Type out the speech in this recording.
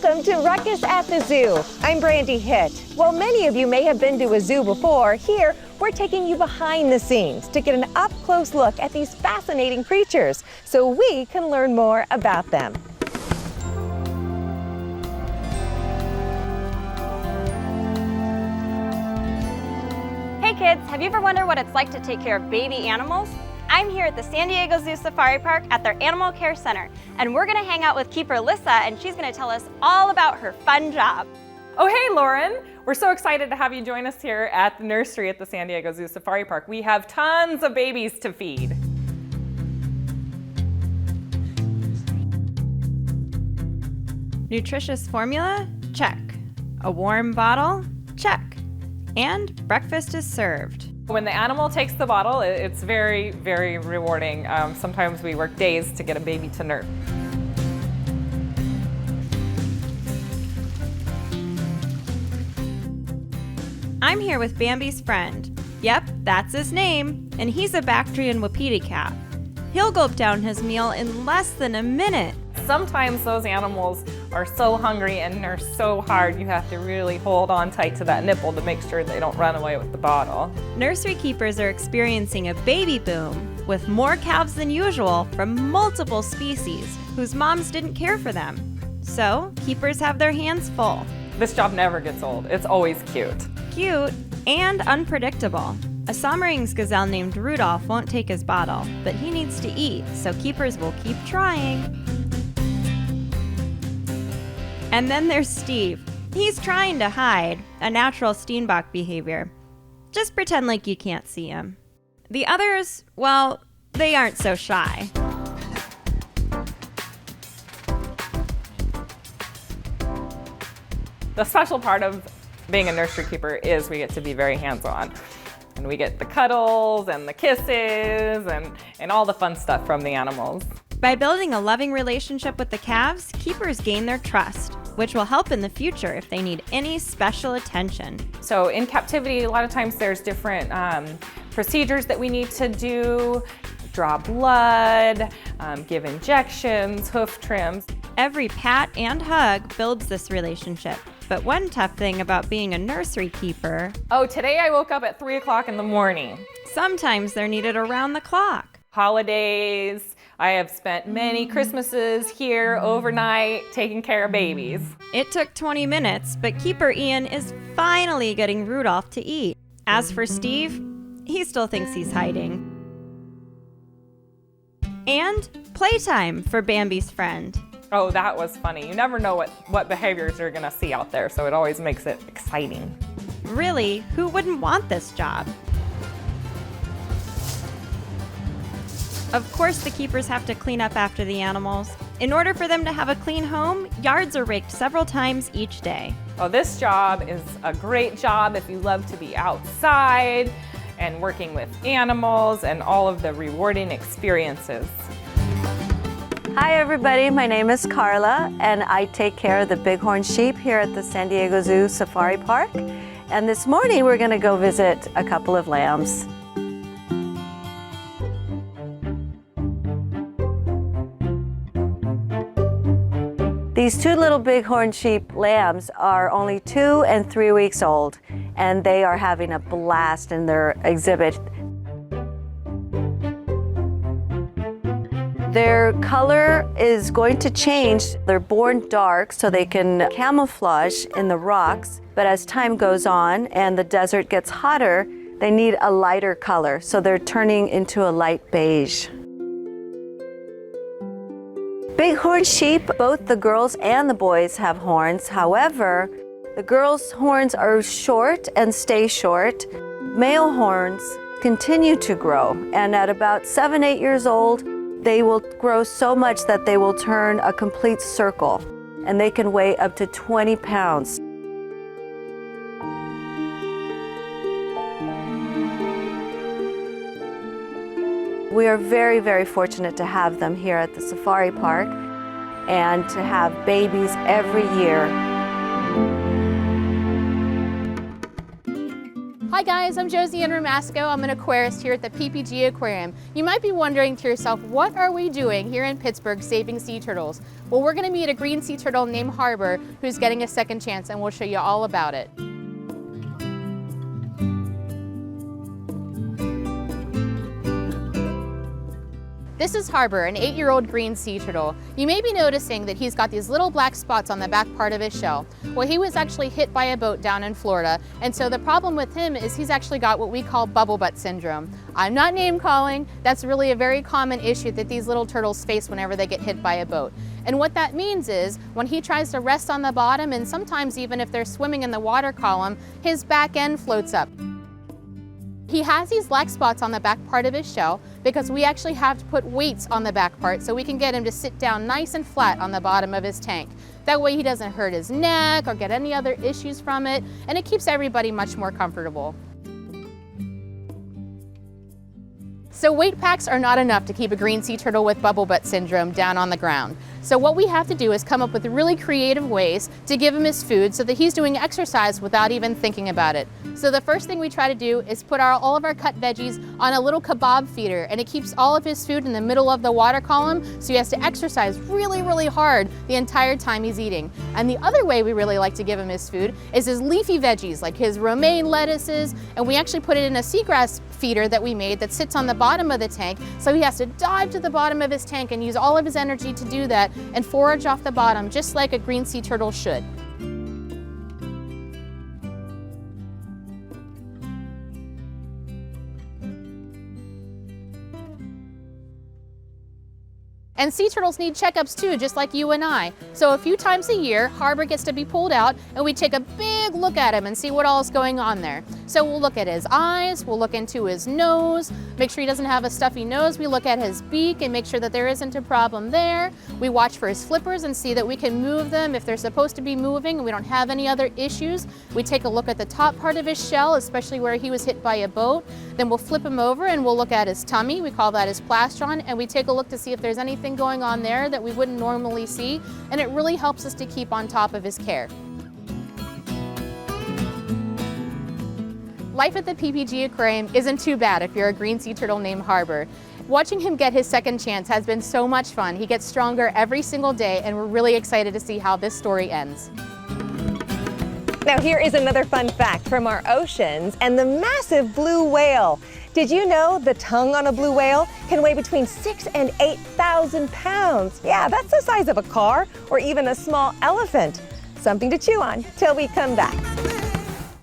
Welcome to Ruckus at the Zoo. I'm Brandy Hitt. While many of you may have been to a zoo before, here we're taking you behind the scenes to get an up-close look at these fascinating creatures so we can learn more about them. Hey kids, have you ever wondered what it's like to take care of baby animals? I'm here at the San Diego Zoo Safari Park at their Animal Care Center, and we're gonna hang out with keeper Lissa, and she's gonna tell us all about her fun job. Oh, hey, Lauren. We're so excited to have you join us here at the nursery at the San Diego Zoo Safari Park. We have tons of babies to feed. Nutritious formula? Check. A warm bottle? Check. And breakfast is served. When the animal takes the bottle, it's very, very rewarding. Sometimes we work days to get a baby to nurse. I'm here with Bambi's friend. Yep, that's his name, and he's a Bactrian wapiti cat. He'll gulp down his meal in less than a minute. Sometimes those animals are so hungry and nurse so hard, you have to really hold on tight to that nipple to make sure they don't run away with the bottle. Nursery keepers are experiencing a baby boom with more calves than usual from multiple species whose moms didn't care for them. So, keepers have their hands full. This job never gets old. It's always cute. Cute and unpredictable. A Somerang's gazelle named Rudolph won't take his bottle, but he needs to eat, so keepers will keep trying. And then there's Steve. He's trying to hide, a natural Steenbok behavior. Just pretend like you can't see him. The others, well, they aren't so shy. The special part of being a nursery keeper is we get to be very hands-on. And we get the cuddles and the kisses and all the fun stuff from the animals. By building a loving relationship with the calves, keepers gain their trust, which will help in the future if they need any special attention. So in captivity, a lot of times there's different procedures that we need to do, draw blood, give injections, hoof trims. Every pat and hug builds this relationship. But one tough thing about being a nursery keeper, Oh, today I woke up at 3 o'clock in the morning. sometimes they're needed around the clock. Holidays, I have spent many Christmases here overnight taking care of babies. It took 20 minutes, but keeper Ian is finally getting Rudolph to eat. As for Steve, he still thinks he's hiding. And playtime for Bambi's friend. Oh, that was funny. You never know what behaviors you're gonna see out there, so it always makes it exciting. Really, who wouldn't want this job? Of course, the keepers have to clean up after the animals. In order for them to have a clean home, yards are raked several times each day. Oh, this job is a great job if you love to be outside and working with animals and all of the rewarding experiences. Hi everybody, my name is Carla and I take care of the bighorn sheep here at the San Diego Zoo Safari Park. And this morning we're going to go visit a couple of lambs. These two little bighorn sheep lambs are only 2 and 3 weeks old, and they are having a blast in their exhibit. Their color is going to change. They're born dark so they can camouflage in the rocks, but as time goes on and the desert gets hotter, they need a lighter color, so they're turning into a light beige. Bighorn sheep, both the girls and the boys have horns. However, the girls' horns are short and stay short. Male horns continue to grow, and at about 7-8 years old, they will grow so much that they will turn a complete circle, and they can weigh up to 20 pounds. We are very, very fortunate to have them here at the Safari Park and to have babies every year. Hi guys, I'm Josie Ann Ramasco. I'm an aquarist here at the PPG Aquarium. You might be wondering to yourself, what are we doing here in Pittsburgh saving sea turtles? Well, we're going to meet a green sea turtle named Harbor who's getting a second chance, and we'll show you all about it. This is Harbor, an 8-year-old green sea turtle. You may be noticing that he's got these little black spots on the back part of his shell. Well, he was actually hit by a boat down in Florida, and so the problem with him is he's actually got what we call bubble butt syndrome. I'm not name calling, that's really a very common issue that these little turtles face whenever they get hit by a boat. And what that means is when he tries to rest on the bottom, and sometimes even if they're swimming in the water column, his back end floats up. He has these black spots on the back part of his shell because we actually have to put weights on the back part so we can get him to sit down nice and flat on the bottom of his tank. That way he doesn't hurt his neck or get any other issues from it, and it keeps everybody much more comfortable. So weight packs are not enough to keep a green sea turtle with bubble butt syndrome down on the ground. So what we have to do is come up with really creative ways to give him his food so that he's doing exercise without even thinking about it. So the first thing we try to do is put all of our cut veggies on a little kebab feeder, and it keeps all of his food in the middle of the water column, so he has to exercise really, really hard the entire time he's eating. And the other way we really like to give him his food is his leafy veggies, like his romaine lettuces, and we actually put it in a seagrass feeder that we made that sits on the bottom of the tank, so he has to dive to the bottom of his tank and use all of his energy to do that and forage off the bottom just like a green sea turtle should. And sea turtles need checkups too, just like you and I. So a few times a year, Harbor gets to be pulled out and we take a big look at him and see what all is going on there. So we'll look at his eyes, we'll look into his nose, make sure he doesn't have a stuffy nose. We look at his beak and make sure that there isn't a problem there. We watch for his flippers and see that we can move them if they're supposed to be moving and we don't have any other issues. We take a look at the top part of his shell, especially where he was hit by a boat. Then we'll flip him over and we'll look at his tummy. We call that his plastron, and we take a look to see if there's anything going on there that we wouldn't normally see, and it really helps us to keep on top of his care. Life at the PPG Aquarium isn't too bad if you're a green sea turtle named Harbor. Watching him get his second chance has been so much fun. He gets stronger every single day, and we're really excited to see how this story ends. Now here is another fun fact from our oceans and the massive blue whale. Did you know the tongue on a blue whale can weigh between 6,000 and 8,000 pounds? Yeah, that's the size of a car or even a small elephant. Something to chew on till we come back.